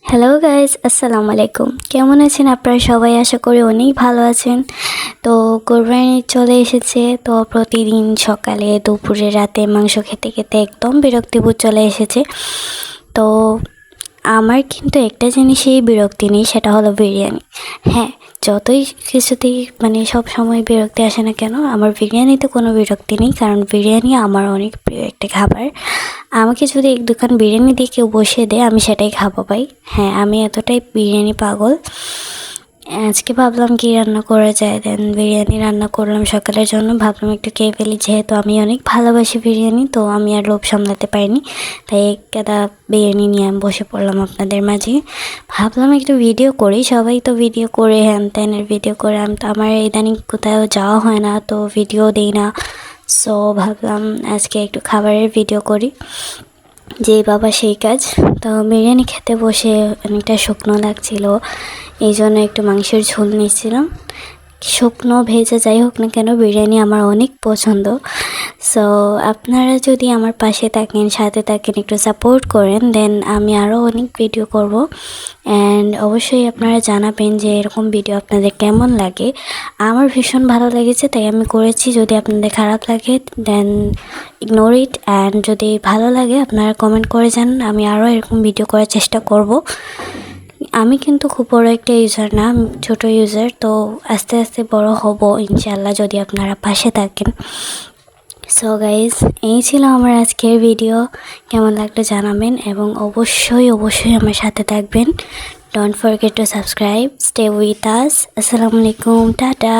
Hello guys, আসসালামু আলাইকুম। কেমন আছেন আপনারা সবাই? আশা করি অনেক ভালো আছেন। তো কোরবানি ঈদ চলে এসেছে। তো প্রতিদিন সকালে দুপুরে রাতে মাংস খেতে খেতে একদম বিরক্তিবোধ চলে এসেছে। তো আমার কিন্তু একটা জিনিসেই বিরক্তি নেই, সেটা হলো বিরিয়ানি। হ্যাঁ, যতই কিছুতেই সব সময় বিরক্তি আসে না কেন, আমার বিরিয়ানিতে কোনো বিরক্তি নেই, কারণ বিরিয়ানি আমার অনেক প্রিয় একটা খাবার। আমাকে যদি এক দোকান বিরিয়ানি দিয়ে কেউ বসিয়ে দেয়, আমি সেটাই খাবো ভাই। হ্যাঁ, আমি এতটাই বিরিয়ানি পাগল। আজকে ভাবলাম কি রান্না করা যায়, দেন বিরিয়ানি রান্না করলাম সকালের জন্য। ভাবলাম একটু খেয়ে ফেলি, যেহেতু আমি অনেক ভালোবাসি বিরিয়ানি, তো আমি আর লোভ সামলাতে পারিনি, তাই এক গাদা বিরিয়ানি নিয়ে আমি বসে পড়লাম আপনাদের মাঝে। ভাবলাম একটু ভিডিও করি, সবাই তো ভিডিও করে হ্যান ত্যানের ভিডিও করে, আমি তো আমার ইদানিং কোথাও যাওয়া হয় না, তো ভিডিও দিই না। সো ভাবলাম আজকে একটু খাবারের ভিডিও করি, যেই বাবা সেই কাজ। তো বিরিয়ানি খেতে বসে অনেকটা শুকনো লাগছিল, এই জন্য একটু মাংসের ঝোল নিয়েছিলাম। শুকনো ভেজা যাই হোক না কেন, বিরিয়ানি আমার অনেক পছন্দ। সো আপনারা যদি আমার পাশে থাকেন, সাথে থাকেন, একটু সাপোর্ট করেন, দেন আমি আরও অনেক ভিডিও করব। অ্যান্ড অবশ্যই আপনারা জানাবেন যে এরকম ভিডিও আপনাদের কেমন লাগে। আমার ভীষণ ভালো লেগেছে, তাই আমি করেছি। যদি আপনাদের খারাপ লাগে দেন ইগনোর ইট, অ্যান্ড যদি ভালো লাগে আপনারা কমেন্ট করে জানান, আমি আরও এরকম ভিডিও করার চেষ্টা করব। আমি কিন্তু খুব বড় একটা ইউজার না, আমি ছোট ইউজার। তো আস্তে আস্তে বড় হব ইনশাল্লাহ, যদি আপনারা পাশে থাকেন। সো গাইজ, এই ছিল আমার আজকের ভিডিও। কেমন লাগলো জানাবেন, এবং অবশ্যই অবশ্যই আমার সাথে থাকবেন। Don't forget to subscribe, stay with us. আসসালামু আলাইকুম, টাটা।